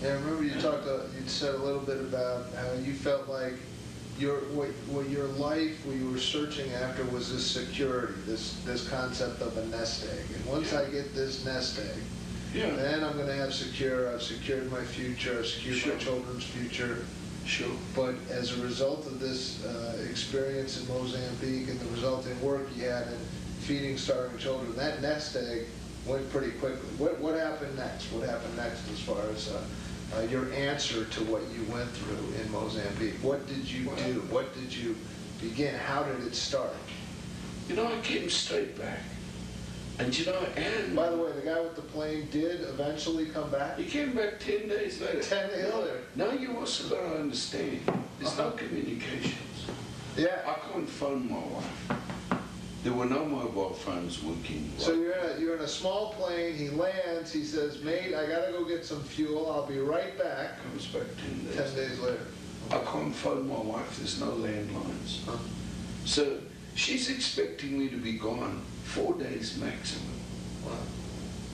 Yeah, I remember you you said a little bit about how you felt like what your life, what you were searching after was this security, this concept of a nest egg. And once I get this nest egg, then I'm going to have I've secured my future, I've secured my children's future. Sure. But as a result of this experience in Mozambique and the resulting work you had in feeding starving children, that nest egg went pretty quickly. What happened next? What happened next as far as your answer to what you went through in Mozambique? What did you do? What did you begin? How did it start? You know, I came straight back. And you know, and... By the way, the guy with the plane did eventually come back? He came back 10 days later. 10 days later? Now you also got to understand, there's no communications. Yeah. I couldn't phone my wife. There were no mobile phones working. So you're in a small plane, he lands, he says, mate, I gotta go get some fuel, I'll be right back. Comes back 10 days. 10 days later. I can't phone my wife, there's no landlines. So she's expecting me to be gone 4 days maximum. Wow.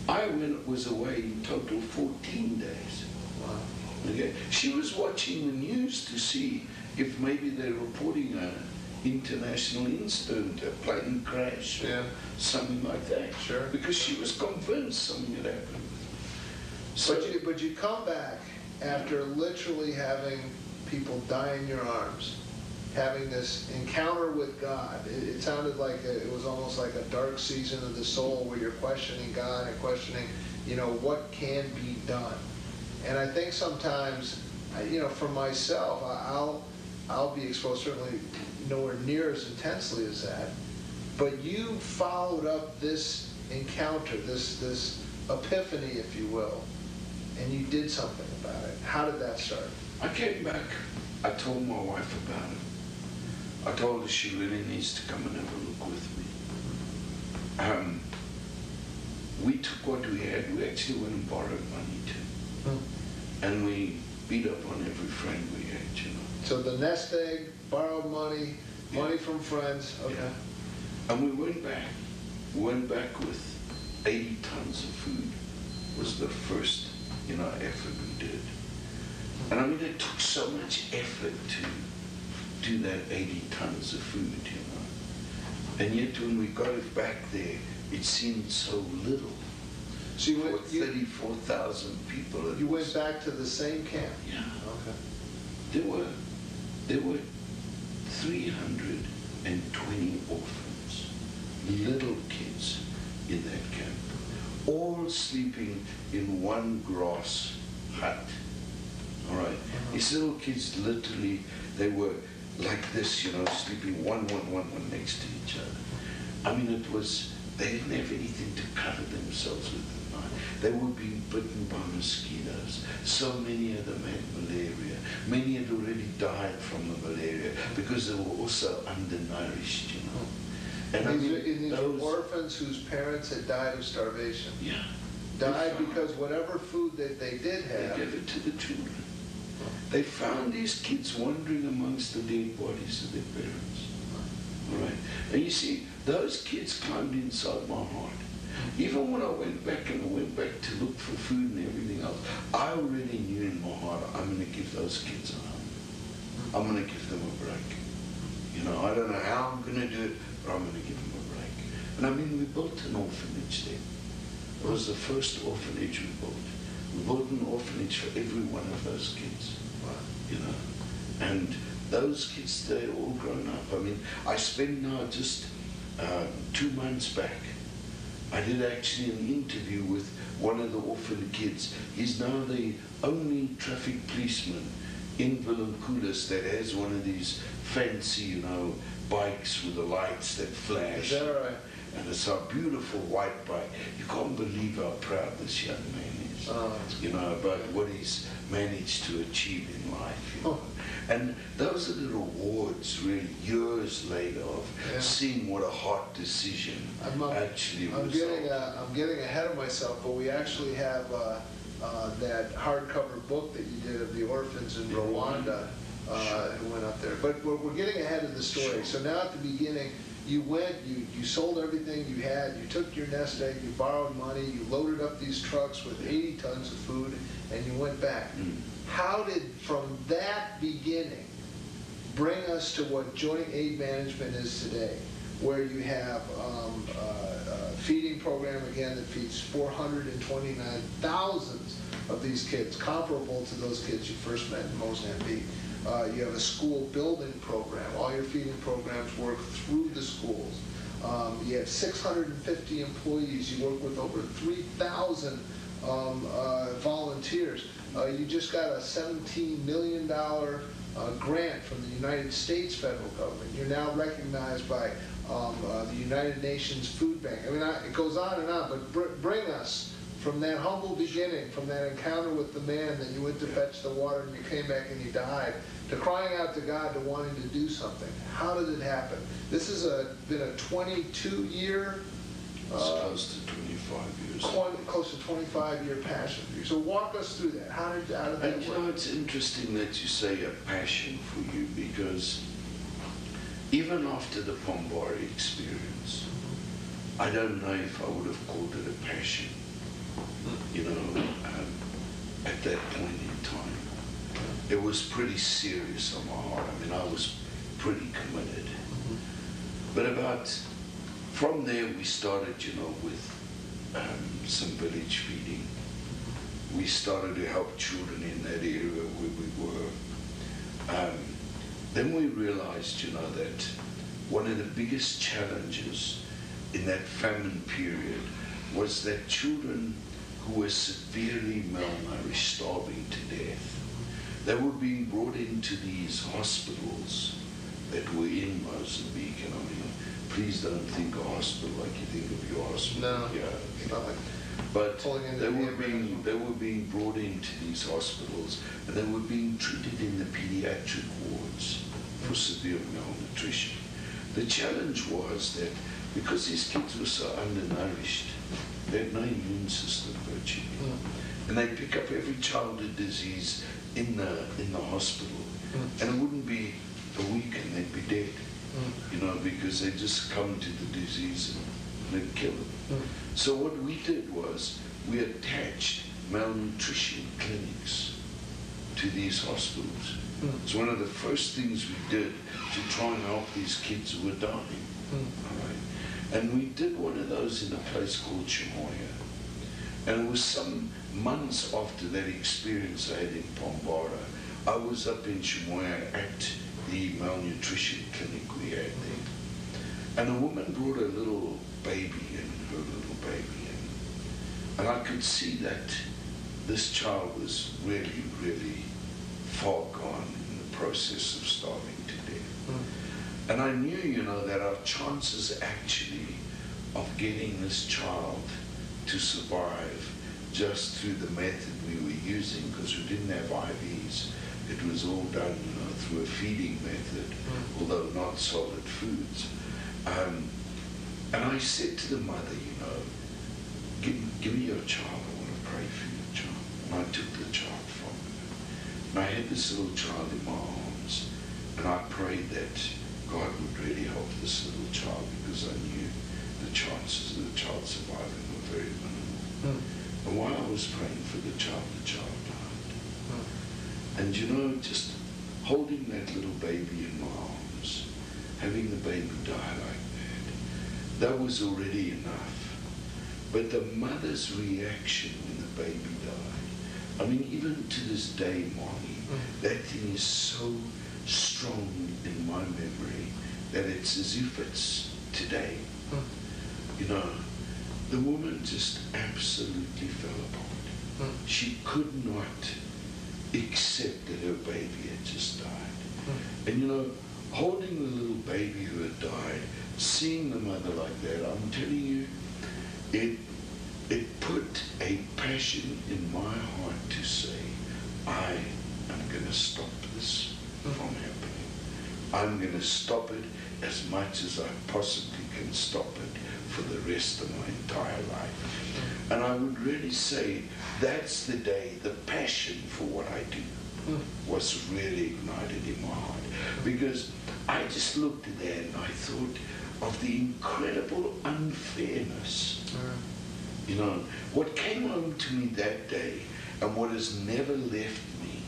I was away in total 14 days. Wow. Okay. She was watching the news to see if maybe they're reporting an international incident, a plane crash, or something like that. Sure. Because she was convinced something had happened. So, but you come back after literally having people die in your arms, having this encounter with God. It sounded like it was almost like a dark season of the soul where you're questioning God and questioning, what can be done. And I think sometimes, for myself, I'll be exposed, certainly nowhere near as intensely as that, but you followed up this encounter, this epiphany, if you will, and you did something about it. How did that start? I came back, I told my wife about it. I told her she really needs to come and have a look with me. We took what we had. We actually went and borrowed money too. And we beat up on every friend we had, So the nest egg, borrowed money, money from friends. Okay. Yeah. And we went back. We went back with 80 tons of food. Was the first, effort we did. And I mean, it took so much effort to do that 80 tons of food, And yet when we got it back there, it seemed so little. So you for 34,000 people. You went back to the same camp? Yeah. Okay. There were 320 orphans, little kids in that camp, all sleeping in one grass hut. All right. These little kids literally, they were like this, sleeping one next to each other. I mean, they didn't have anything to cover themselves with at night. They were being bitten by mosquitoes. So many of them had malaria. Many had already died from the malaria because they were also undernourished, And these were orphans whose parents had died of starvation. Yeah. Died because whatever food that they did have, they gave it to the children. They found these kids wandering amongst the dead bodies of their parents. All right. And you see, those kids climbed inside my heart. Even when I went back to look for food and everything else, I already knew in my heart, I'm going to give those kids a home. I'm going to give them a break. I don't know how I'm going to do it, but I'm going to give them a break. And I mean, we built an orphanage there. It was the first orphanage we built. We built an orphanage for every one of those kids. And those kids, they're all grown up. I mean, I spent now just 2 months back, I did actually an interview with one of the orphan kids. He's now the only traffic policeman in Vilanculos that has one of these fancy, bikes with the lights that flash. Is that right? And it's a beautiful white bike. You can't believe how proud this young man is, about what he's managed to achieve in life. And those are the rewards, really, years later of seeing what a hard decision actually was. I'm getting ahead of myself, but we actually have that hardcover book that you did of the orphans in Rwanda who went up there. But we're getting ahead of the story. Sure. So now at the beginning, You went, you sold everything you had, you took your nest egg, you borrowed money, you loaded up these trucks with 80 tons of food, and you went back. How did, from that beginning, bring us to what joint aid management is today, where you have a feeding program, again, that feeds 429,000 of these kids, comparable to those kids you first met in Mozambique. You have a school building program. All your feeding programs work through the schools. You have 650 employees. You work with over 3,000 volunteers. You just got a $17 million grant from the United States federal government. You're now recognized by the United Nations Food Bank. I mean, it goes on and on, but bring us from that humble beginning, from that encounter with the man that you went to fetch the water and you came back and you died, to crying out to God, to wanting to do something. How did it happen? This has been a 22-year, close to 25 years. Close to 25-year passion for you. So walk us through that. How did that work? And you know, it's interesting that you say a passion for you, because even after the Pombari experience, I don't know if I would have called it a passion, you know, at that point in time. It was pretty serious on my heart. I mean, I was pretty committed. But from there we started, you know, with some village feeding. We started to help children in that area where we were. Then we realized, you know, that one of the biggest challenges in that famine period was that children who were severely malnourished, starving to death, they were being brought into these hospitals that were in Mozambique. And I mean, please don't think of hospital like you think of your hospital. No, yeah. not like But they were being brought into these hospitals, and they were being treated in the pediatric wards for severe malnutrition. The challenge was that because these kids were so undernourished, they had no immune system virtually, and they pick up every childhood disease in the hospital, and it wouldn't be a week and they'd be dead, you know, because they just succumb to the disease and they'd kill them. So what we did was we attached malnutrition clinics to these hospitals. It's one of the first things we did to try and help these kids who were dying. All right? And we did one of those in a place called Chimoya. And it was some months after that experience I had in Pombara. I was up in Chimoya at the malnutrition clinic we had there. And a woman brought a little baby in, her little baby in. And I could see that this child was really, really far gone in the process of starving to death. And I knew, you know, that our chances actually of getting this child to survive just through the method we were using, because we didn't have IVs. It was all done, you know, through a feeding method, although not solid foods. And I said to the mother, you know, give me your child, I want to pray for your child. And I took the child from her. And I had this little child in my arms, and I prayed that God would really help this little child, because I knew the chances of the child surviving were very minimal. And while I was praying for the child died. And you know, just holding that little baby in my arms, having the baby die like that was already enough. But the mother's reaction when the baby died, I mean, even to this day, Marnie, that thing is so strong in my memory that it's as if it's today. You know, the woman just absolutely fell apart. She could not accept that her baby had just died. And you know, holding the little baby who had died, seeing the mother like that, I'm telling you, it put a passion in my heart to say, I am going to stop this from happening. I'm going to stop it as much as I possibly can stop it for the rest of my entire life. And I would really say that's the day the passion for what I do was really ignited in my heart. Because I just looked at that and I thought, of the incredible unfairness. You know, what came home to me that day and what has never left me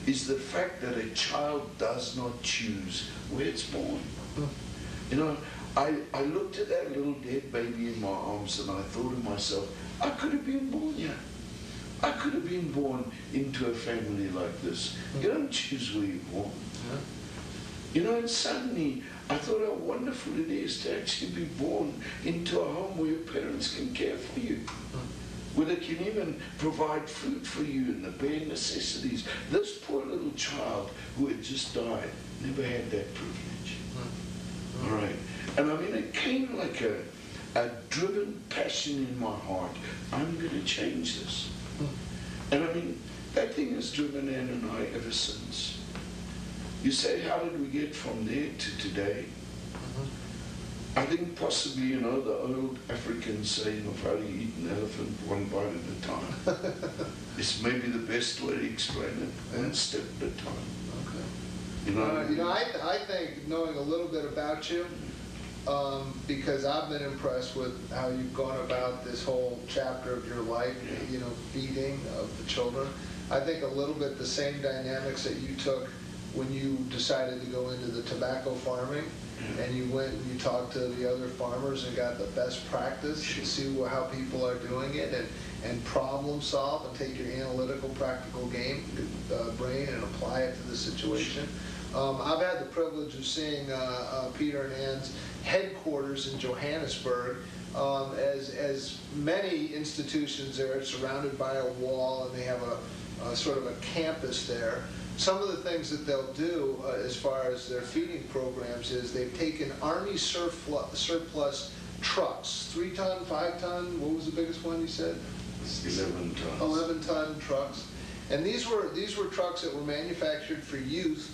is the fact that a child does not choose where it's born. You know, I looked at that little dead baby in my arms and I thought to myself, I could have been born here. I could have been born into a family like this. You don't choose where you're born. You know, and suddenly I thought how wonderful it is to actually be born into a home where your parents can care for you, where they can even provide food for you and the bare necessities. This poor little child who had just died never had that privilege. All right. And I mean, it came like a driven passion in my heart. I'm going to change this. And I mean, that thing has driven Ann and I ever since. You say, how did we get from there to today? I think possibly, you know, the old African saying of how to eat an elephant one bite at a time. It's maybe the best way to explain it, one step at a time. Okay. I think knowing a little bit about you, because I've been impressed with how you've gone about this whole chapter of your life, you know, feeding of the children. I think a little bit the same dynamics that you took when you decided to go into the tobacco farming, and you went and you talked to the other farmers and got the best practice to see how people are doing it, and problem solve and take your analytical, practical brain and apply it to the situation. I've had the privilege of seeing Peter and Ann's headquarters in Johannesburg. As many institutions there, it's surrounded by a wall, and they have a sort of a campus there. Some of the things that they'll do as far as their feeding programs is they've taken Army surplus trucks, 3-ton, 5-ton, what was the biggest one you said? 11 tons. 11-ton trucks. And these were trucks that were manufactured for use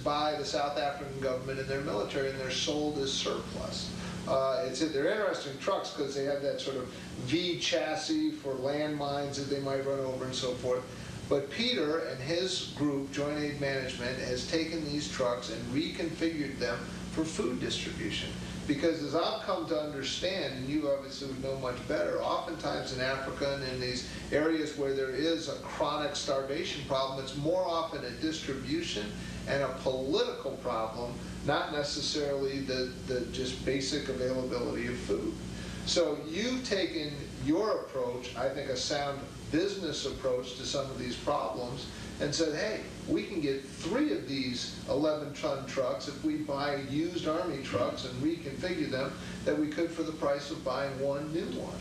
by the South African government and their military, and they're sold as surplus. They're interesting trucks because they have that sort of V chassis for landmines that they might run over and so forth. But Peter and his group, Joint Aid Management, has taken these trucks and reconfigured them for food distribution. Because as I've come to understand, and you obviously would know much better, oftentimes in Africa and in these areas where there is a chronic starvation problem, it's more often a distribution and a political problem, not necessarily the just basic availability of food. So you've taken your approach, I think a sound business approach to some of these problems, and said, hey, we can get 3 of these 11-ton trucks if we buy used Army trucks and reconfigure them that we could for the price of buying 1 new one.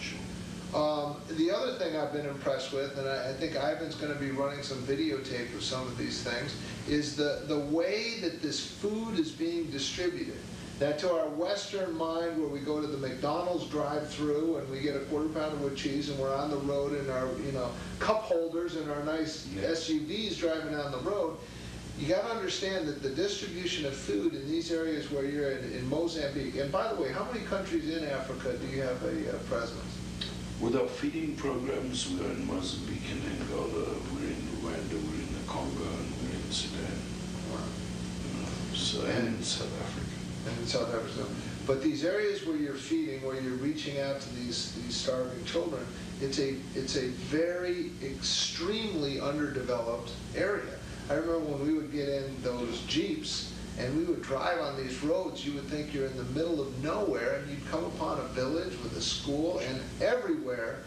The other thing I've been impressed with, and I think Ivan's going to be running some videotape of some of these things, is the way that this food is being distributed. Now, to our Western mind, where we go to the McDonald's drive-through and we get a quarter pounder with cheese, and we're on the road in our, cup holders and our nice SUVs driving down the road, you got to understand that the distribution of food in these areas where you're in Mozambique, and by the way, how many countries in Africa do you have a presence? With our feeding programs, we're in Mozambique and Angola, we're in Rwanda, we're in the Congo, and we're in Sudan. Wow. And in South Africa. And in South Africa. But these areas where you're feeding, where you're reaching out to these starving children, it's a very extremely underdeveloped area. I remember when we would get in those Jeeps and we would drive on these roads, you would think you're in the middle of nowhere, and you'd come upon a village with a school, and everywhere,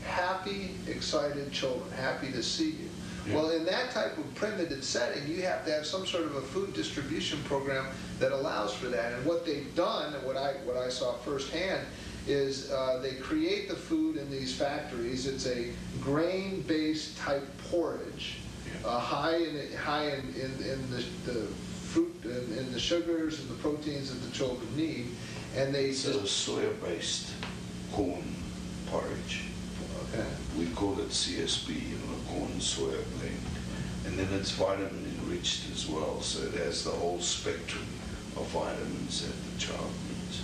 happy, excited children, happy to see you. Yeah. Well, in that type of primitive setting, you have to have some sort of a food distribution program that allows for that. And what they've done, and what I saw firsthand, is they create the food in these factories. It's a grain-based type porridge, high in the fruit and the sugars and the proteins that the children need. And they it's a soya-based corn porridge. Okay. We call it CSB, corn soya blend, and then it's vitamin enriched as well, so it has the whole spectrum of vitamins that the child needs.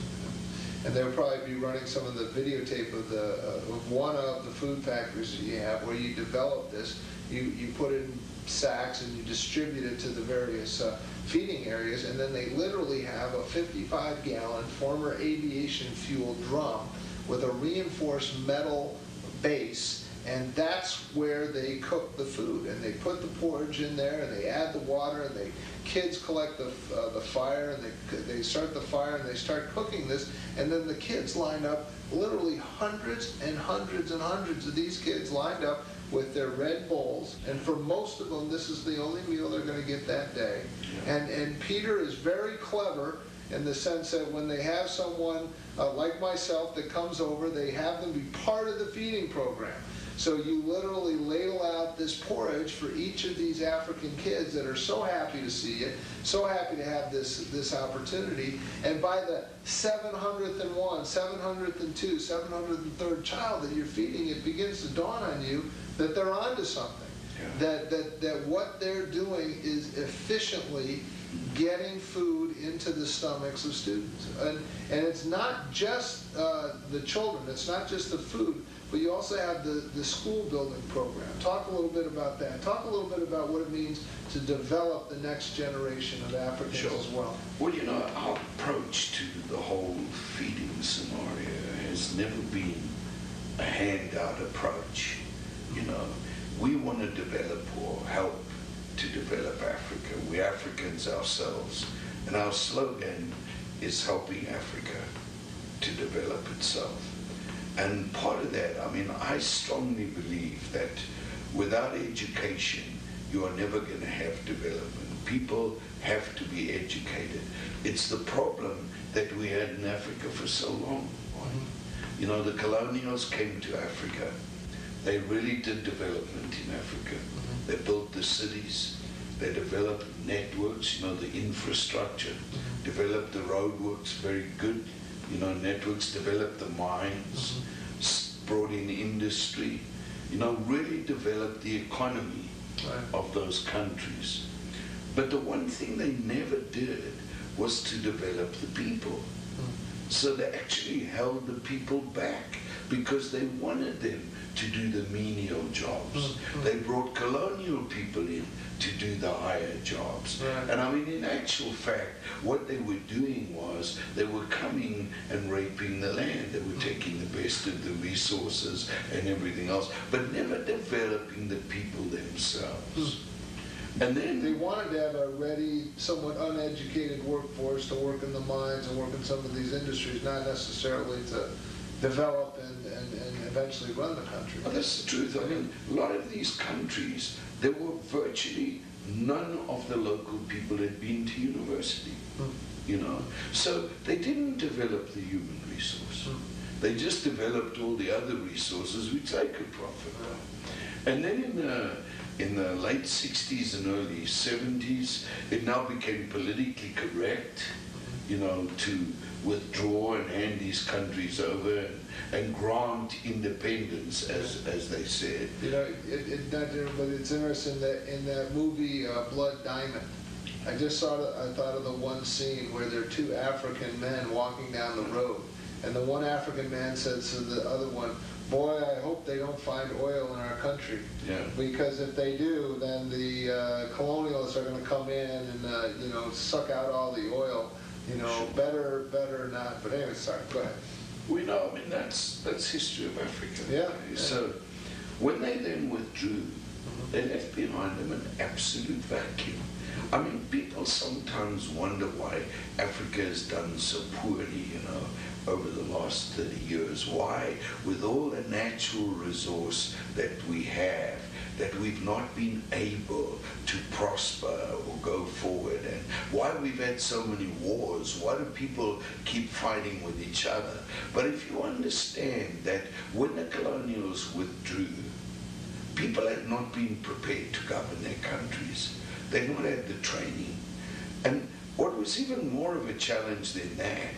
And they'll probably be running some of the videotape of one of the food factories that you have where you develop this. you put it in sacks and you distribute it to the various feeding areas, and then they literally have a 55-gallon former aviation fuel drum with a reinforced metal base, and that's where they cook the food. And they put the porridge in there, and they add the water, and kids collect the fire, and they start the fire, and they start cooking this, and then the kids lined up, literally hundreds and hundreds and hundreds of these kids lined up with their red bowls, and for most of them, this is the only meal they're going to get that day. And Peter is very clever in the sense that when they have someone like myself that comes over, they have them be part of the feeding program. So you literally ladle out this porridge for each of these African kids that are so happy to see it, so happy to have this opportunity. And by the 701st, 702nd, 703rd child that you're feeding, it begins to dawn on you that they're onto something. Yeah. That what they're doing is efficiently getting food into the stomachs of students. And it's not just the children, it's not just the food, but you also have the school building program. Talk a little bit about that. Talk a little bit about what it means to develop the next generation of Africans as well. Well, you know, our approach to the whole feeding scenario has never been a handout approach. You know, we want to develop or help to develop Africa. We're Africans ourselves, and our slogan is helping Africa to develop itself. And part of that, I mean, I strongly believe that without education, you are never going to have development. People have to be educated. It's the problem that we had in Africa for so long. You know, the colonials came to Africa. They really did development in Africa. They built the cities. They developed networks, you know, the infrastructure, developed the roadworks, very good, you know, networks, developed the mines, brought in industry, you know, really developed the economy of those countries. But the one thing they never did was to develop the people. So they actually held the people back because they wanted them to do the menial jobs. They brought colonial people in to do the higher jobs. And I mean, in actual fact, what they were doing was they were coming and raping the land. They were taking the best of the resources and everything else, but never developing the people themselves. And then they wanted to have a ready, somewhat uneducated workforce to work in the mines and work in some of these industries, not necessarily to develop and eventually run the country. Well, that's the truth. I mean, a lot of these countries, there were virtually none of the local people had been to university, you know. So they didn't develop the human resource. They just developed all the other resources which they could profit from. And then in the late 60s and early 70s, it now became politically correct, you know, to withdraw and hand these countries over and grant independence, as they said. You know, but it's interesting that in that movie Blood Diamond, I thought of the one scene where there are two African men walking down the road, and the one African man says to the other one, "Boy, I hope they don't find oil in our country, because if they do, then the colonialists are going to come in and you know, suck out all the oil. You know, better not." But anyway, sorry, go ahead. We know, I mean, that's history of Africa. Yeah. So when they then withdrew, they left behind them an absolute vacuum. I mean, people sometimes wonder why Africa has done so poorly, you know, over the last 30 years. Why, with all the natural resource that we have, that we've not been able to prosper or go forward, and why we've had so many wars. Why do people keep fighting with each other? But if you understand that when the colonials withdrew, people had not been prepared to govern their countries. They'd not had the training. And what was even more of a challenge than that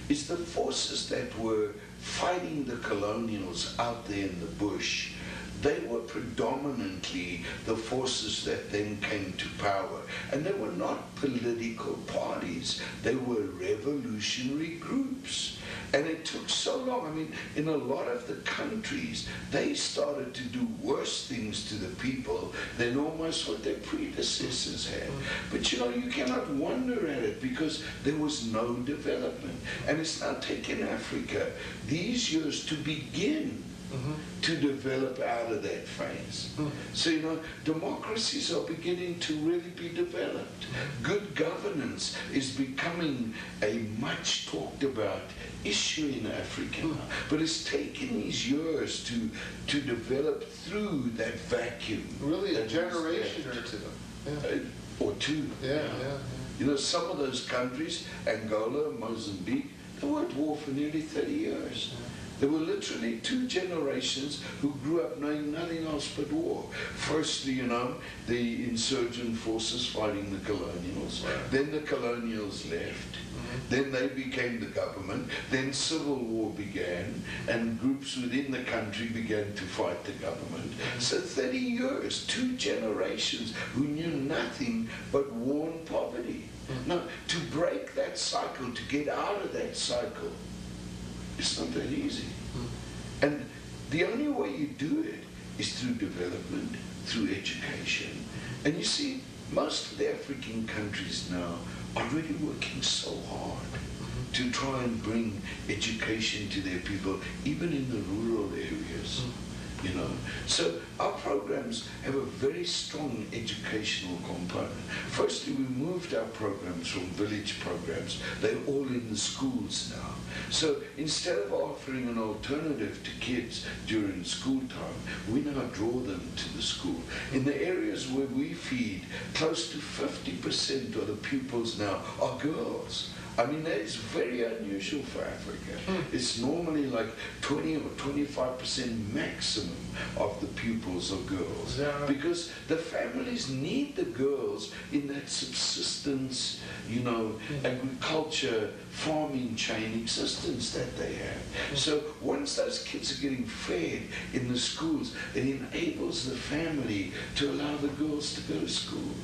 is the forces that were fighting the colonials out there in the bush they were predominantly the forces that then came to power. And they were not political parties, they were revolutionary groups. And it took so long. I mean, in a lot of the countries, they started to do worse things to the people than almost what their predecessors had. But you know, you cannot wonder at it because there was no development. And it's now taken Africa these years to begin to develop out of that phase. So, you know, democracies are beginning to really be developed. Good governance is becoming a much talked about issue in Africa now. But it's taken these years to develop through that vacuum. Really a generation or two. Or two. Yeah. You know, some of those countries, Angola, Mozambique, they were at war for nearly 30 years. There were literally two generations who grew up knowing nothing else but war. Firstly, you know, the insurgent forces fighting the colonials. Then the colonials left. Then they became the government. Then civil war began, and groups within the country began to fight the government. So 30 years, two generations who knew nothing but war and poverty. Now, to break that cycle, to get out of that cycle, it's not that easy. And the only way you do it is through development, through education. And you see, most of the African countries now are really working so hard to try and bring education to their people, even in the rural areas. You know, so our programs have a very strong educational component. Firstly, we moved our programs from village programs. They're all in the schools now. So instead of offering an alternative to kids during school time, we now draw them to the school. In the areas where we feed, close to 50% of the pupils now are girls. I mean, that is very unusual for Africa. It's normally like 20 or 25% maximum of the pupils are girls. Because the families need the girls in that subsistence, you know, agriculture, farming chain existence that they have. So once those kids are getting fed in the schools, it enables the family to allow the girls to go to school.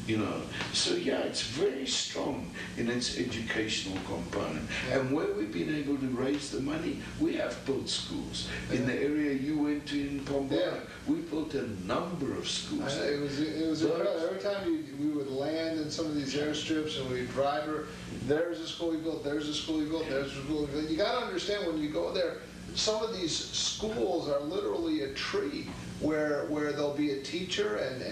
You know, so yeah, it's very strong in its educational component. And where we've been able to raise the money, we have built schools. In the area you went to in Pombola, we built a number of schools. It was incredible. Every time we would land in some of these airstrips and we'd drive her, there's a school we built, there's a school we built, there's a school we built. You got to understand, when you go there, some of these schools are literally a tree where there'll be a teacher and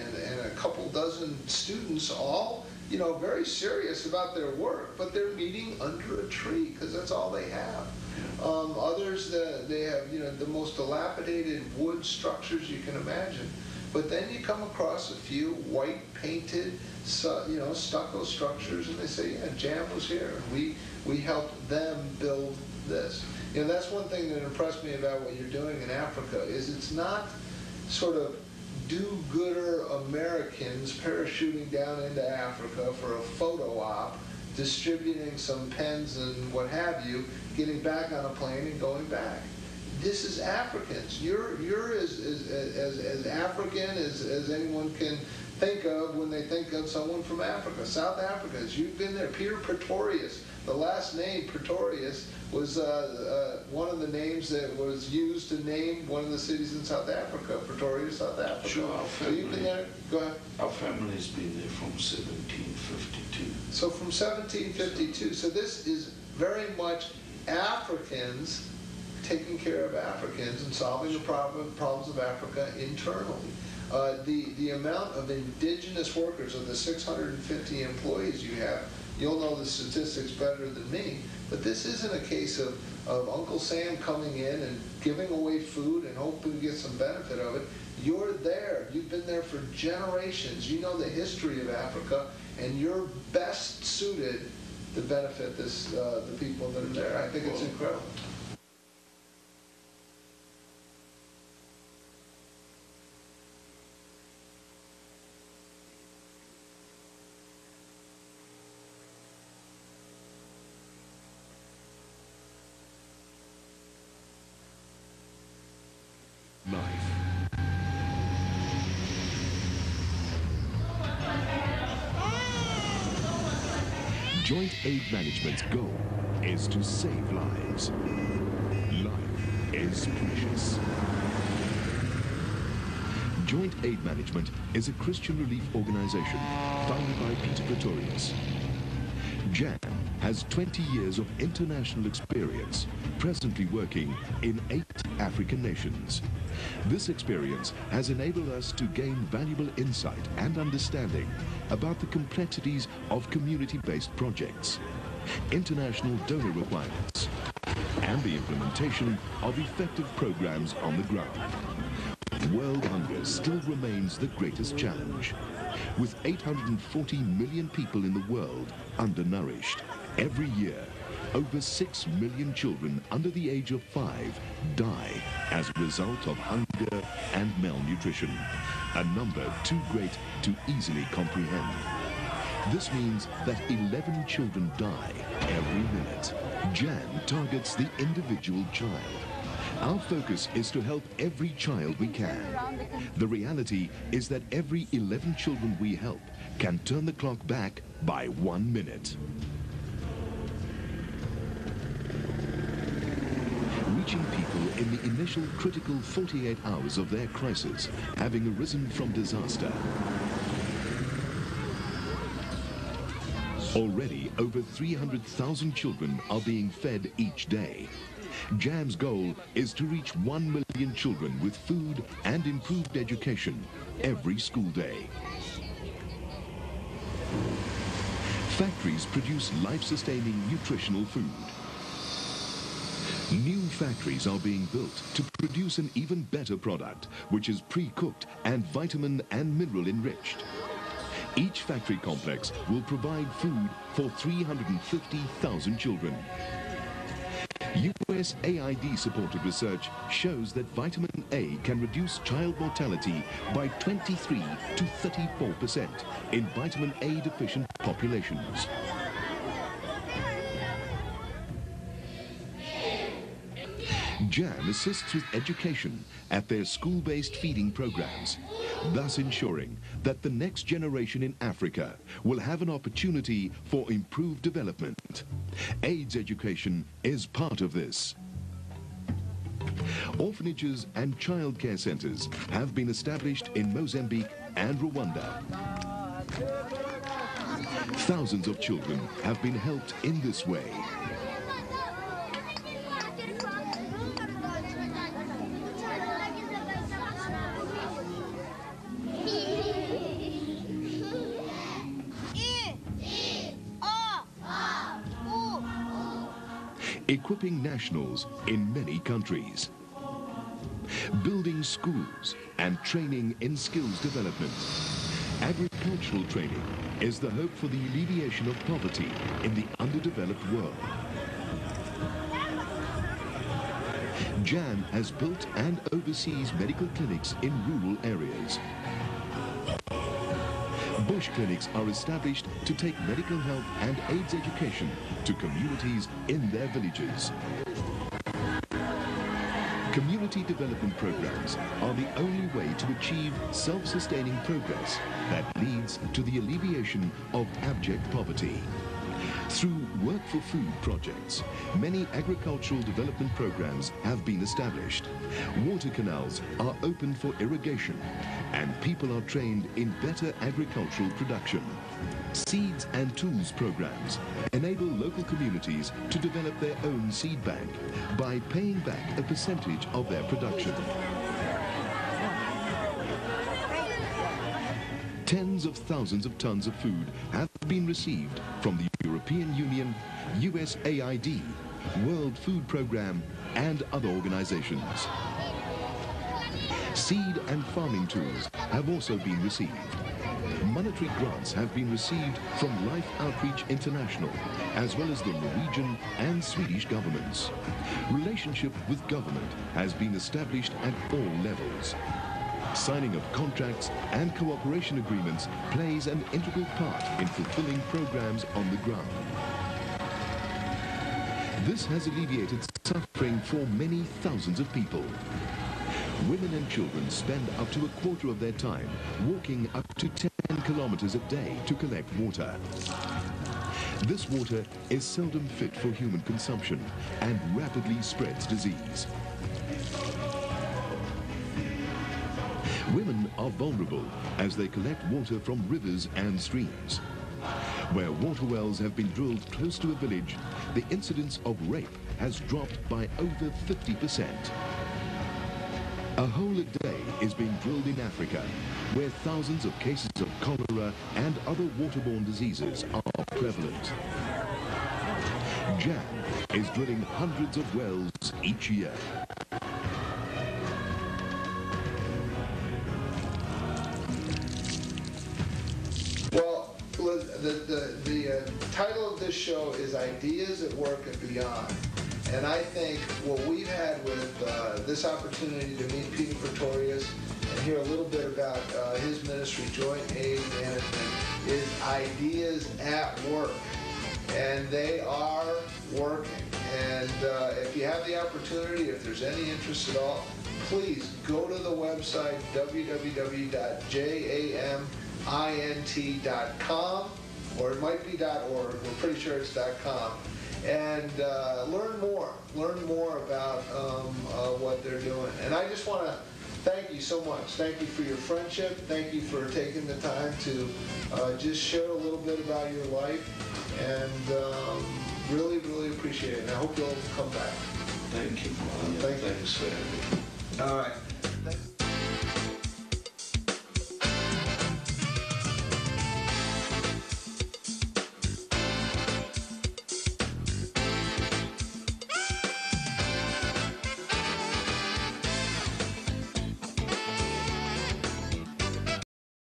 a couple dozen students, all, you know, very serious about their work, but they're meeting under a tree because that's all they have. Others, they have, you know, the most dilapidated wood structures you can imagine. But then you come across a few white painted, you know, stucco structures, and they say, yeah, JAM was here, and we helped them build this. You know, that's one thing that impressed me about what you're doing in Africa, is it's not sort of do-gooder Americans parachuting down into Africa for a photo op, distributing some pens and what have you, getting back on a plane and going back. This is Africans. You're as African as anyone can think of when they think of someone from Africa. South Africans, you've been there. Peter Pretorius, the last name Pretorius was one of the names that was used to name one of the cities in South Africa, Pretoria, South Africa. Sure, so you've been there? Go ahead. Our family's been there from 1752. So from 1752. So this is very much Africans taking care of Africans and solving the problems of Africa internally. The amount of indigenous workers, of the 650 employees you have, you'll know the statistics better than me, but this isn't a case of Uncle Sam coming in and giving away food and hoping to get some benefit of it. You're there. You've been there for generations. You know the history of Africa, and you're best suited to benefit the people that are there. I think it's incredible. Life Joint Aid Management's goal is to save lives. Life is precious. Joint Aid Management is a Christian relief organization founded by Peter Pretorius. Jan has 20 years of international experience, presently working in 8 African nations. This experience has enabled us to gain valuable insight and understanding about the complexities of community-based projects, international donor requirements, and the implementation of effective programs on the ground. World hunger still remains the greatest challenge. With 840 million people in the world undernourished, every year, over 6 million children under the age of 5 die as a result of hunger and malnutrition, a number too great to easily comprehend. This means that 11 children die every minute. Jan targets the individual child. Our focus is to help every child we can. The reality is that every 11 children we help can turn the clock back by 1 minute. Reaching people in the initial critical 48 hours of their crisis, having arisen from disaster. Already, over 300,000 children are being fed each day. JAM's goal is to reach 1 million children with food and improved education every school day. Factories produce life-sustaining nutritional food. New factories are being built to produce an even better product, which is pre-cooked and vitamin and mineral enriched. Each factory complex will provide food for 350,000 children. USAID-supported research shows that vitamin A can reduce child mortality by 23 to 34% in vitamin A-deficient populations. JAM assists with education at their school-based feeding programs, thus ensuring that the next generation in Africa will have an opportunity for improved development. AIDS education is part of this. Orphanages and childcare centers have been established in Mozambique and Rwanda. Thousands of children have been helped in this way. Equipping nationals in many countries, building schools and training in skills development. Agricultural training is the hope for the alleviation of poverty in the underdeveloped world. JAM has built and oversees medical clinics in rural areas. Bush clinics are established to take medical health and AIDS education to communities in their villages. Community development programs are the only way to achieve self-sustaining progress that leads to the alleviation of abject poverty. Through Work for Food projects, many agricultural development programs have been established. Water canals are opened for irrigation, and people are trained in better agricultural production. Seeds and tools programs enable local communities to develop their own seed bank by paying back a percentage of their production. Tens of thousands of tons of food have been received from the European Union, USAID, World Food Programme, and other organizations. Seed and farming tools have also been received. Monetary grants have been received from Life Outreach International, as well as the Norwegian and Swedish governments. Relationship with government has been established at all levels. Signing of contracts and cooperation agreements plays an integral part in fulfilling programs on the ground. This has alleviated suffering for many thousands of people. Women and children spend up to a quarter of their time walking up to 10 kilometers a day to collect water. This water is seldom fit for human consumption and rapidly spreads disease. Women are vulnerable as they collect water from rivers and streams. Where water wells have been drilled close to a village, the incidence of rape has dropped by over 50%. A hole a day is being drilled in Africa, where thousands of cases of cholera and other waterborne diseases are prevalent. Jan is drilling hundreds of wells each year. Well, the title of this show is Ideas at Work and Beyond. And I think what we've had with this opportunity to meet Peter Pretorius and hear a little bit about his ministry, Joint Aid Management, is ideas at work. And they are working. And if you have the opportunity, if there's any interest at all, please go to the website www.jamint.com, or it might be .org. We're pretty sure it's .com. And learn more about what they're doing. And I just want to thank you so much. Thank you for your friendship. Thank you for taking the time to just share a little bit about your life. And really, really appreciate it. And I hope you'll come back. Thank you. Thank you. Thanks for having me. All right.